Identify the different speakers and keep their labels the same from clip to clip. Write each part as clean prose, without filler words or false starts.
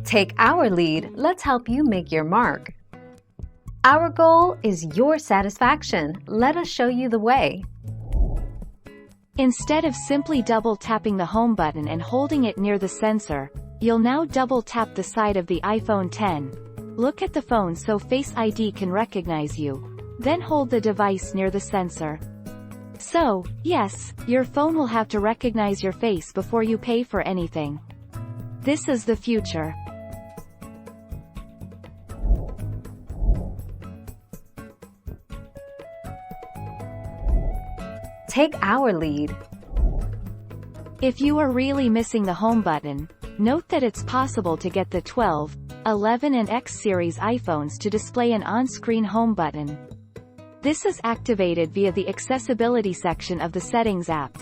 Speaker 1: Take our lead, let's help you make your mark. Our goal is your satisfaction. Let us show you the way.
Speaker 2: Instead of simply double-tapping the home button and holding it near the sensor, you'll now double-tap the side of the iPhone X. Look at the phone so Face ID can recognize you. Then hold the device near the sensor. So, yes, your phone will have to recognize your face before you pay for anything. This is the future.
Speaker 1: Take our lead.
Speaker 2: If you are really missing the home button, note that it's possible to get the 12, 11 and X series iPhones to display an on-screen home button. This is activated via the Accessibility section of the Settings app.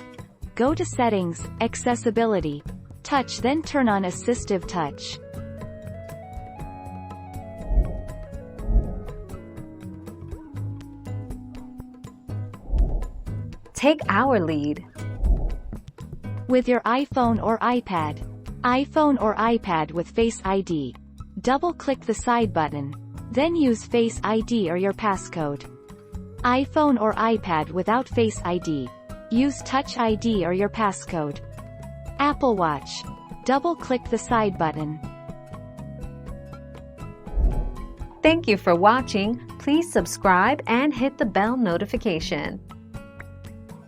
Speaker 2: Go to Settings, Accessibility, Touch, then turn on Assistive Touch.
Speaker 1: Take our lead.
Speaker 2: With your iPhone or iPad with Face ID, double-click the side button, then use Face ID or your passcode. iPhone or iPad without Face ID, use Touch ID or your passcode. Apple Watch, double-click the side button.
Speaker 1: Thank you for watching. Please subscribe and hit the bell notification.